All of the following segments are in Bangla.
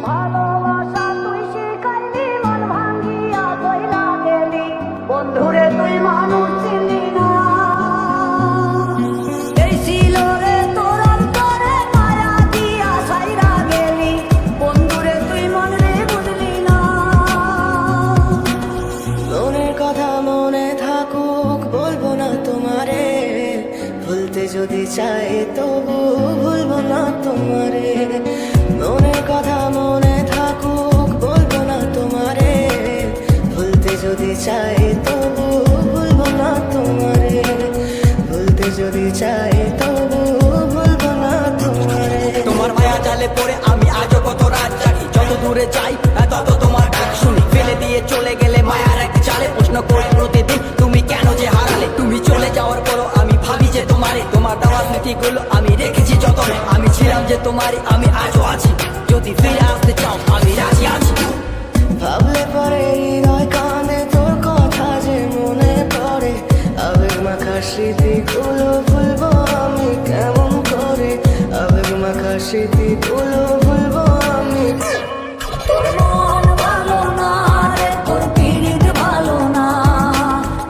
ভালোবাসা তুই শিখাইলি, মন ভাঙ্গিয়া কইলা গেলি, বন্ধুরে তুই মানুষ চিনি না। এই ছিল রে তোর অন্তরে মায়া দিয়া ছাইরা গেলি, বন্ধুরে তুই মন রে বুঝলি না। মনের কথা মনে থাকুক, বলবো না তোমারে, ভুলতে যদি চাই তবু ভুলবো না তোমারে। মনের কথা মনে থাকুক, বলবো না তোমারে, ভুলতে যদি চাই তবু ভুলবো না তোমারে। ভুলতে যদি চাই তবু ভুলবো না তোমারে। তোমার মায়া জালে পড়ে আমি আজও কত রাত জাগি, যত দূরে যাই তত তোমার ডাক শুনি। ফেলে দিয়ে চলে গেলে মায়ার এক চালে প্রশ্ন করি প্রতিদিন, তুমি কেন যে হারালে। তুমি চলে যাওয়ার পরও আমি ভাবি যে তোমারে, তোমার দেওয়া স্মৃতিগুলো আমি রেখেছি যতনে। আমি ছিলাম যে তোমারই, আমি আজও আছি, যদি ফিরে আসতে চাও আমি রাজি আছি। ভাবলে পরে হৃদয় কাঁদে, তোর কথা যে মনে পড়ে। আবেগ মাখা স্মৃতিগুলো ভুলবো আমি কেমন করে। আবেগ মাখা স্মৃতিগুলো ভুলবো আমি। তোর মন ভালো না রে, তোর পিরিত ভালো না,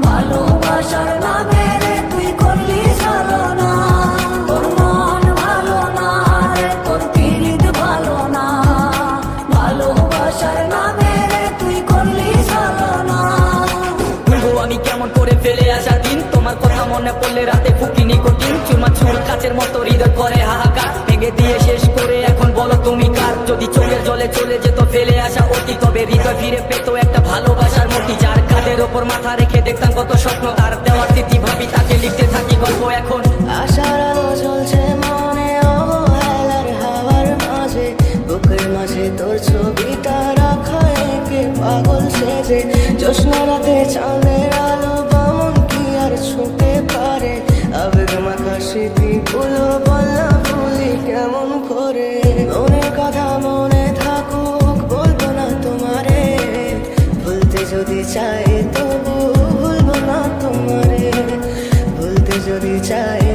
ভালোবাসার নামে রে তুই করলি ছলনা। তোর মন ভালো না রে, তোর পিরিত ভালো না, ভালোবাসার নামে রে তুই করলি ছলনা। ভুলবো আমি কেমন করে ফেলে আসা দিন, তোমার কথা মনে পড়লে রাতে ফুকি নিকোটিন। চুমা চুর কাচের মতো হৃদয় করে হাহাকার, ভেঙে দিয়ে শেষ করে এখন বলো তুমি কার। যদি চোখের জলে চলে যেত ফেলে আসা অতি, তবে হৃদয় ফিরে পেত একটা ভালোবাসার মতি। যার কাঁধের ওপর মাথা রেখে দেখতাম কত স্বপ্ন, তার দেওয়ার স্মৃতি ভাবি তাকে লিখতে থাকি গল্প এখন। আশার আলো জ্বলছে মনে অবহেলার হাওয়ার মাঝে, বুকের মাঝে তোর ছবিটা রাখা একে পাগল সেজে। জ্যোৎস্না রাতে চাঁদের আলো বামন কি আর ছুঁতে পারে। আবেগ মাখা স্মৃতিগুলো বলা ভুলি কেমন করে। মনের কথা মনে থাকুক, বলবো না তোমারে, ভুলতে যদি চাই তবু ভুলবো না তোমারে। ভুলতে যদি চাই